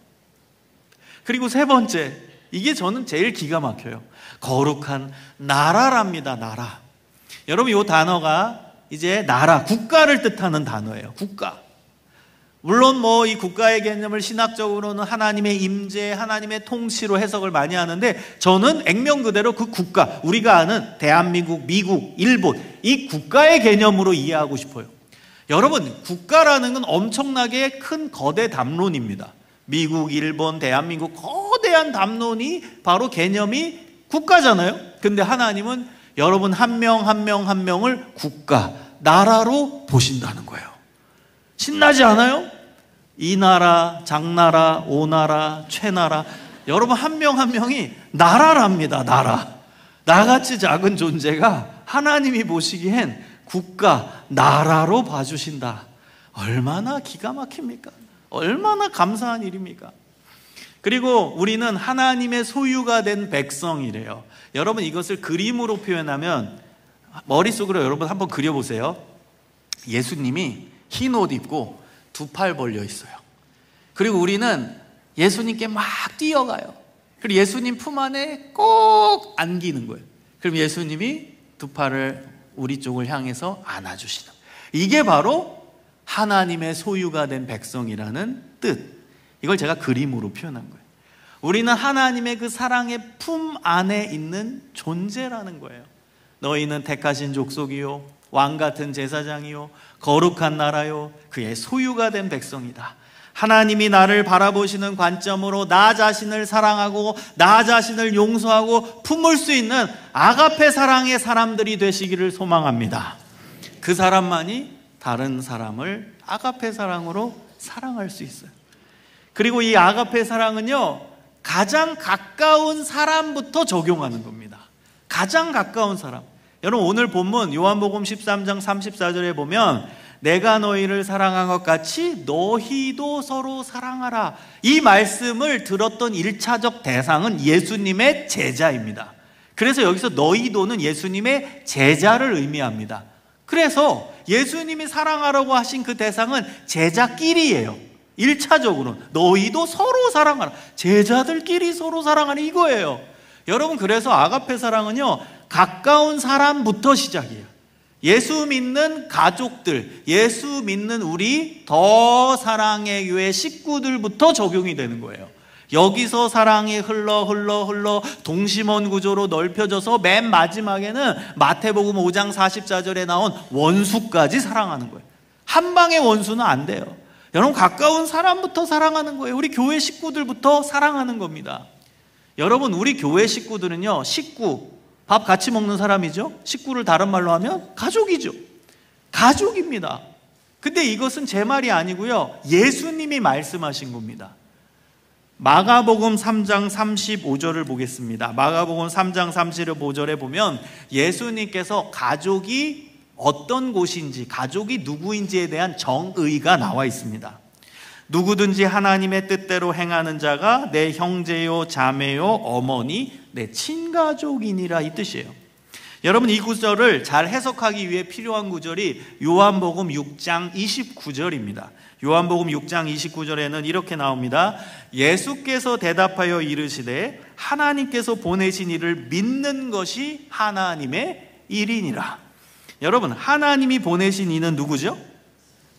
그리고 세 번째, 이게 저는 제일 기가 막혀요. 거룩한 나라랍니다. 나라. 여러분, 이 단어가 이제 나라, 국가를 뜻하는 단어예요. 국가. 물론 이 국가의 개념을 신학적으로는 하나님의 임재, 하나님의 통치로 해석을 많이 하는데 저는 액면 그대로 그 국가, 우리가 아는 대한민국, 미국, 일본, 이 국가의 개념으로 이해하고 싶어요. 여러분, 국가라는 건 엄청나게 큰 거대 담론입니다. 미국, 일본, 대한민국 거대한 담론이 바로 개념이 국가잖아요. 근데 하나님은 여러분 한 명 한 명 한 명을 국가, 나라로 보신다는 거예요. 신나지 않아요? 이 나라, 장나라, 오나라, 최나라, 여러분 한 명 한 명이 나라랍니다. 나라. 나같이 작은 존재가 하나님이 보시기엔 국가, 나라로 봐주신다. 얼마나 기가 막힙니까? 얼마나 감사한 일입니까? 그리고 우리는 하나님의 소유가 된 백성이래요. 여러분, 이것을 그림으로 표현하면 머릿속으로 여러분 한번 그려보세요. 예수님이 흰 옷 입고 두 팔 벌려 있어요. 그리고 우리는 예수님께 막 뛰어가요. 그리고 예수님 품 안에 꼭 안기는 거예요. 그럼 예수님이 두 팔을 우리 쪽을 향해서 안아주시는 거예요. 이게 바로 하나님의 소유가 된 백성이라는 뜻. 이걸 제가 그림으로 표현한 거예요. 우리는 하나님의 그 사랑의 품 안에 있는 존재라는 거예요. 너희는 택하신 족속이요 왕같은 제사장이요 거룩한 나라요 그의 소유가 된 백성이다. 하나님이 나를 바라보시는 관점으로 나 자신을 사랑하고 나 자신을 용서하고 품을 수 있는 아가페 사랑의 사람들이 되시기를 소망합니다. 그 사람만이 다른 사람을 아가페 사랑으로 사랑할 수 있어요. 그리고 이 아가페 사랑은요, 가장 가까운 사람부터 적용하는 겁니다. 가장 가까운 사람. 여러분, 오늘 본문 요한복음 13장 34절에 보면 내가 너희를 사랑한 것 같이 너희도 서로 사랑하라. 이 말씀을 들었던 1차적 대상은 예수님의 제자입니다. 그래서 여기서 너희도는 예수님의 제자를 의미합니다. 그래서 예수님이 사랑하라고 하신 그 대상은 제자끼리예요. 1차적으로 너희도 서로 사랑하라. 제자들끼리 서로 사랑하라, 이거예요. 여러분, 그래서 아가페 사랑은요, 가까운 사람부터 시작이에요. 예수 믿는 가족들, 예수 믿는 우리 더 사랑의 교회 식구들부터 적용이 되는 거예요. 여기서 사랑이 흘러 동심원 구조로 넓혀져서 맨 마지막에는 마태복음 5장 44절에 나온 원수까지 사랑하는 거예요. 한 방의 원수는 안 돼요. 여러분, 가까운 사람부터 사랑하는 거예요. 우리 교회 식구들부터 사랑하는 겁니다. 여러분, 우리 교회 식구들은요, 식구, 밥 같이 먹는 사람이죠. 식구를 다른 말로 하면 가족이죠. 가족입니다. 근데 이것은 제 말이 아니고요, 예수님이 말씀하신 겁니다. 마가복음 3장 35절을 보겠습니다. 마가복음 3장 35절에 보면 예수님께서 가족이 어떤 곳인지, 가족이 누구인지에 대한 정의가 나와 있습니다. 누구든지 하나님의 뜻대로 행하는 자가 내 형제요, 자매요, 어머니, 내 친가족이니라, 이 뜻이에요. 여러분, 이 구절을 잘 해석하기 위해 필요한 구절이 요한복음 6장 29절입니다. 요한복음 6장 29절에는 이렇게 나옵니다. 예수께서 대답하여 이르시되 하나님께서 보내신 이를 믿는 것이 하나님의 일이니라. 여러분, 하나님이 보내신 이는 누구죠?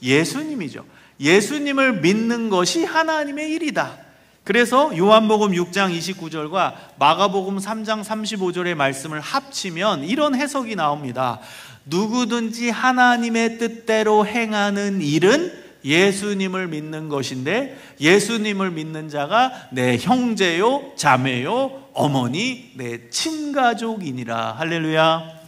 예수님이죠. 예수님을 믿는 것이 하나님의 일이다. 그래서 요한복음 6장 29절과 마가복음 3장 35절의 말씀을 합치면 이런 해석이 나옵니다. 누구든지 하나님의 뜻대로 행하는 일은 예수님을 믿는 것인데, 예수님을 믿는 자가 내 형제요, 자매요, 어머니, 내 친가족이니라. 할렐루야.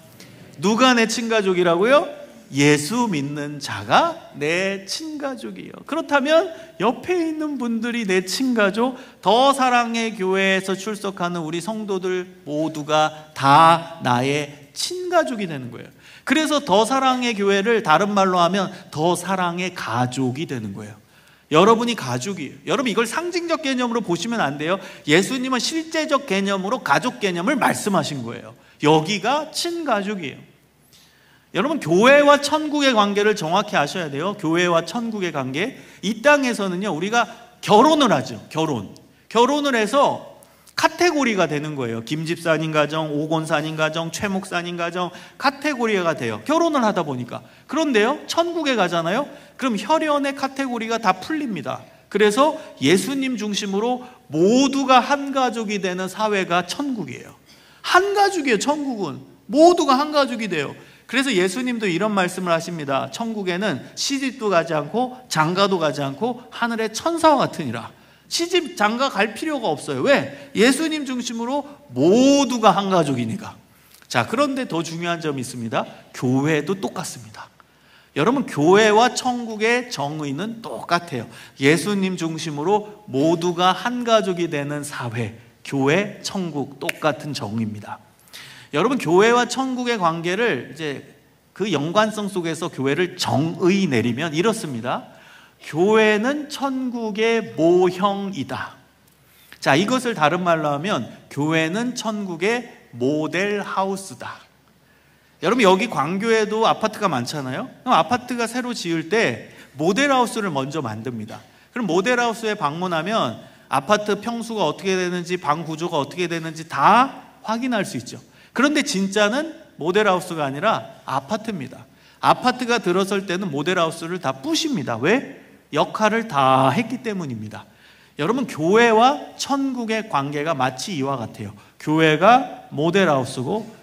누가 내 친가족이라고요? 예수 믿는 자가 내 친가족이에요. 그렇다면 옆에 있는 분들이 내 친가족, 더 사랑의 교회에서 출석하는 우리 성도들 모두가 다 나의 친가족이 되는 거예요. 그래서 더 사랑의 교회를 다른 말로 하면 더 사랑의 가족이 되는 거예요. 여러분이 가족이에요. 여러분, 이걸 상징적 개념으로 보시면 안 돼요. 예수님은 실제적 개념으로 가족 개념을 말씀하신 거예요. 여기가 친가족이에요. 여러분, 교회와 천국의 관계를 정확히 아셔야 돼요. 교회와 천국의 관계. 이 땅에서는요, 우리가 결혼을 하죠. 결혼을 해서 카테고리가 되는 거예요. 김집사님 가정, 오건사님 가정, 최목사님 가정, 카테고리가 돼요. 결혼을 하다 보니까. 그런데요, 천국에 가잖아요. 그럼 혈연의 카테고리가 다 풀립니다. 그래서 예수님 중심으로 모두가 한 가족이 되는 사회가 천국이에요. 한 가족이에요. 천국은 모두가 한 가족이 돼요. 그래서 예수님도 이런 말씀을 하십니다. 천국에는 시집도 가지 않고 장가도 가지 않고 하늘의 천사와 같으니라. 시집 장가 갈 필요가 없어요. 왜? 예수님 중심으로 모두가 한 가족이니까. 자, 그런데 더 중요한 점이 있습니다. 교회도 똑같습니다. 여러분, 교회와 천국의 정의는 똑같아요. 예수님 중심으로 모두가 한 가족이 되는 사회, 교회, 천국, 똑같은 정의입니다. 여러분, 교회와 천국의 관계를 이제 그 연관성 속에서 교회를 정의 내리면 이렇습니다. 교회는 천국의 모형이다. 자, 이것을 다른 말로 하면 교회는 천국의 모델 하우스다. 여러분, 여기 광교에도 아파트가 많잖아요. 그럼 아파트가 새로 지을 때 모델 하우스를 먼저 만듭니다. 그럼 모델 하우스에 방문하면 아파트 평수가 어떻게 되는지, 방 구조가 어떻게 되는지 다 확인할 수 있죠. 그런데 진짜는 모델하우스가 아니라 아파트입니다. 아파트가 들어설 때는 모델하우스를 다 부십니다. 왜? 역할을 다 했기 때문입니다. 여러분, 교회와 천국의 관계가 마치 이와 같아요. 교회가 모델하우스고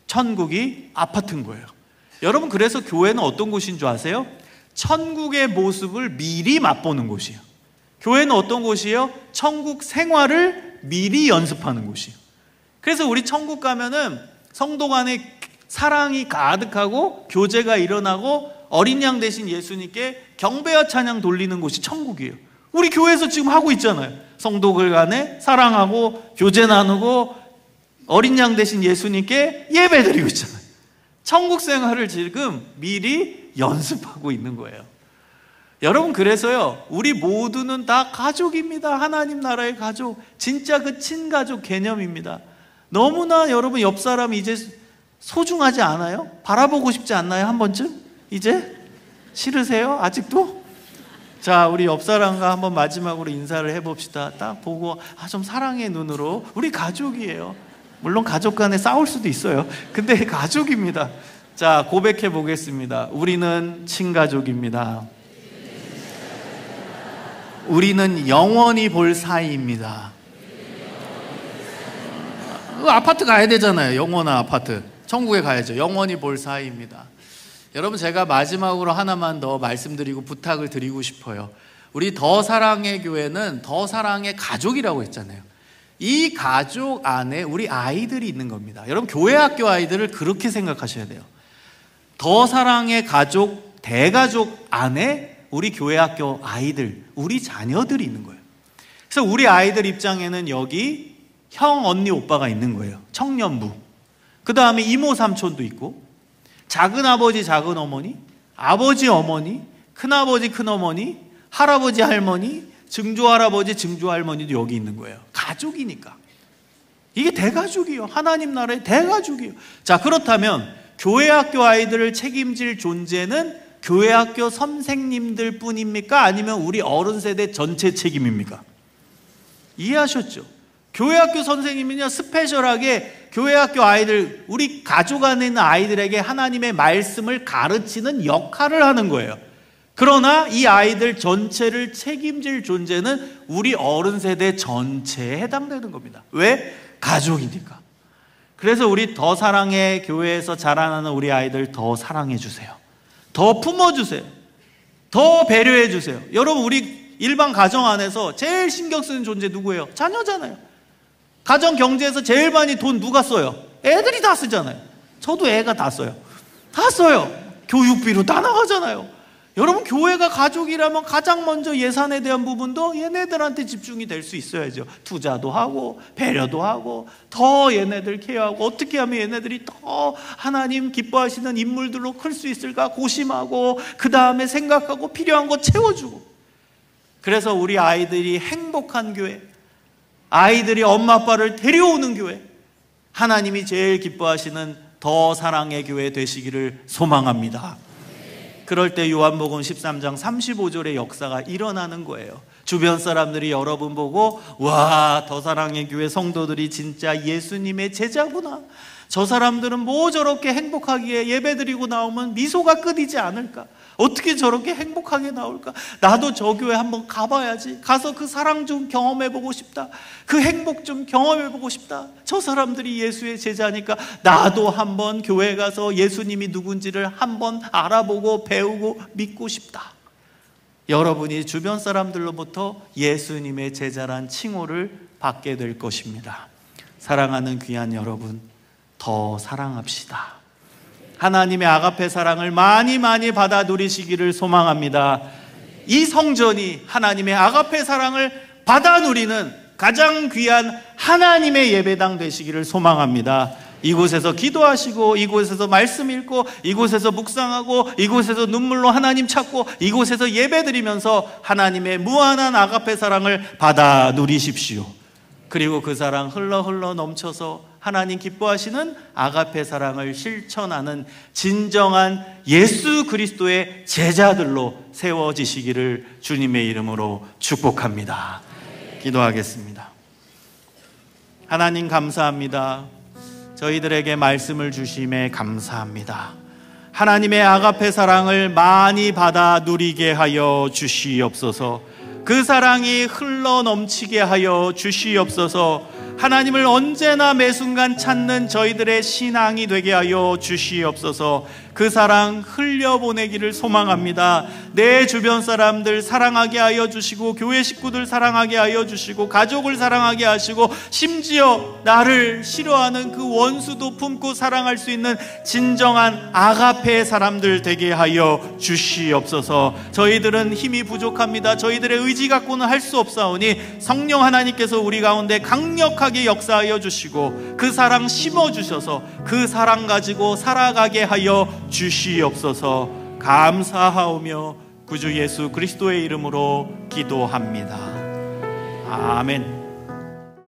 천국이 아파트인 거예요. 여러분, 그래서 교회는 어떤 곳인 줄 아세요? 천국의 모습을 미리 맛보는 곳이에요. 교회는 어떤 곳이에요? 천국 생활을 미리 연습하는 곳이에요. 그래서 우리 천국 가면은 성도 간에 사랑이 가득하고 교제가 일어나고 어린 양 대신 예수님께 경배와 찬양 돌리는 곳이 천국이에요. 우리 교회에서 지금 하고 있잖아요. 성도들 간에 사랑하고 교제 나누고 어린 양 대신 예수님께 예배 드리고 있잖아요. 천국 생활을 지금 미리 연습하고 있는 거예요. 여러분, 그래서요, 우리 모두는 다 가족입니다. 하나님 나라의 가족. 진짜 그 친가족 개념입니다. 너무나 여러분, 옆 사람이 이제 소중하지 않아요? 바라보고 싶지 않나요? 한 번쯤? 이제? 싫으세요? 아직도? 자, 우리 옆 사람과 한번 마지막으로 인사를 해봅시다. 딱 보고, 좀 사랑의 눈으로. 우리 가족이에요. 물론 가족 간에 싸울 수도 있어요. 근데 가족입니다. 자, 고백해 보겠습니다. 우리는 친가족입니다. 우리는 영원히 볼 사이입니다. 아파트 가야 되잖아요. 영원한 아파트. 천국에 가야죠. 영원히 볼 사이입니다. 여러분, 제가 마지막으로 하나만 더 말씀드리고 부탁을 드리고 싶어요. 우리 더 사랑의 교회는 더 사랑의 가족이라고 했잖아요. 이 가족 안에 우리 아이들이 있는 겁니다. 여러분, 교회 학교 아이들을 그렇게 생각하셔야 돼요. 더 사랑의 가족, 대가족 안에 우리 교회 학교 아이들, 우리 자녀들이 있는 거예요. 그래서 우리 아이들 입장에는 여기 형, 언니, 오빠가 있는 거예요. 청년부. 그 다음에 이모, 삼촌도 있고, 작은아버지, 작은어머니, 아버지, 어머니, 큰아버지, 큰어머니, 할아버지, 할머니, 증조할아버지, 증조할머니도 여기 있는 거예요. 가족이니까. 이게 대가족이에요. 하나님 나라의 대가족이에요. 자, 그렇다면 교회학교 아이들을 책임질 존재는 교회학교 선생님들 뿐입니까? 아니면 우리 어른 세대 전체 책임입니까? 이해하셨죠? 교회학교 선생님은요, 스페셜하게 교회학교 아이들, 우리 가족 안에 있는 아이들에게 하나님의 말씀을 가르치는 역할을 하는 거예요. 그러나 이 아이들 전체를 책임질 존재는 우리 어른 세대 전체에 해당되는 겁니다. 왜? 가족이니까. 그래서 우리 더 사랑해 교회에서 자라나는 우리 아이들 더 사랑해 주세요. 더 품어주세요. 더 배려해 주세요. 여러분, 우리 일반 가정 안에서 제일 신경 쓰는 존재 누구예요? 자녀잖아요. 가정 경제에서 제일 많이 돈 누가 써요? 애들이 다 쓰잖아요. 저도 애가 다 써요. 다 써요. 교육비로 다 나가잖아요. 여러분, 교회가 가족이라면 가장 먼저 예산에 대한 부분도 얘네들한테 집중이 될 수 있어야죠. 투자도 하고 배려도 하고 더 얘네들 케어하고 어떻게 하면 얘네들이 더 하나님 기뻐하시는 인물들로 클 수 있을까 고심하고 그 다음에 생각하고 필요한 거 채워주고. 그래서 우리 아이들이 행복한 교회, 아이들이 엄마 아빠를 데려오는 교회, 하나님이 제일 기뻐하시는 더 사랑의 교회 되시기를 소망합니다. 그럴 때 요한복음 13장 35절의 역사가 일어나는 거예요. 주변 사람들이 여러분 보고 와, 더 사랑의 교회 성도들이 진짜 예수님의 제자구나. 저 사람들은 뭐 저렇게 행복하기에 예배드리고 나오면 미소가 끊이지 않을까? 어떻게 저렇게 행복하게 나올까? 나도 저 교회 한번 가봐야지. 가서 그 사랑 좀 경험해보고 싶다. 그 행복 좀 경험해보고 싶다. 저 사람들이 예수의 제자니까 나도 한번 교회 가서 예수님이 누군지를 한번 알아보고 배우고 믿고 싶다. 여러분이 주변 사람들로부터 예수님의 제자란 칭호를 받게 될 것입니다. 사랑하는 귀한 여러분, 더 사랑합시다. 하나님의 아가페 사랑을 많이 받아 누리시기를 소망합니다. 이 성전이 하나님의 아가페 사랑을 받아 누리는 가장 귀한 하나님의 예배당 되시기를 소망합니다. 이곳에서 기도하시고, 이곳에서 말씀 읽고, 이곳에서 묵상하고, 이곳에서 눈물로 하나님 찾고, 이곳에서 예배드리면서 하나님의 무한한 아가페 사랑을 받아 누리십시오. 그리고 그 사랑 흘러 넘쳐서 하나님 기뻐하시는 아가페 사랑을 실천하는 진정한 예수 그리스도의 제자들로 세워지시기를 주님의 이름으로 축복합니다. 기도하겠습니다. 하나님 감사합니다. 저희들에게 말씀을 주심에 감사합니다. 하나님의 아가페 사랑을 많이 받아 누리게 하여 주시옵소서. 그 사랑이 흘러 넘치게 하여 주시옵소서. 하나님을 언제나 매 순간 찾는 저희들의 신앙이 되게 하여 주시옵소서. 그 사랑 흘려보내기를 소망합니다. 내 주변 사람들 사랑하게 하여 주시고, 교회 식구들 사랑하게 하여 주시고, 가족을 사랑하게 하시고, 심지어 나를 싫어하는 그 원수도 품고 사랑할 수 있는 진정한 아가페의 사람들 되게 하여 주시옵소서. 저희들은 힘이 부족합니다. 저희들의 의지 갖고는 할 수 없사오니 성령 하나님께서 우리 가운데 강력하게 역사하여 주시고, 그 사랑 심어주셔서 그 사랑 가지고 살아가게 하여 주시옵소서. 감사하오며 구주 예수 그리스도의 이름으로 기도합니다. 아멘.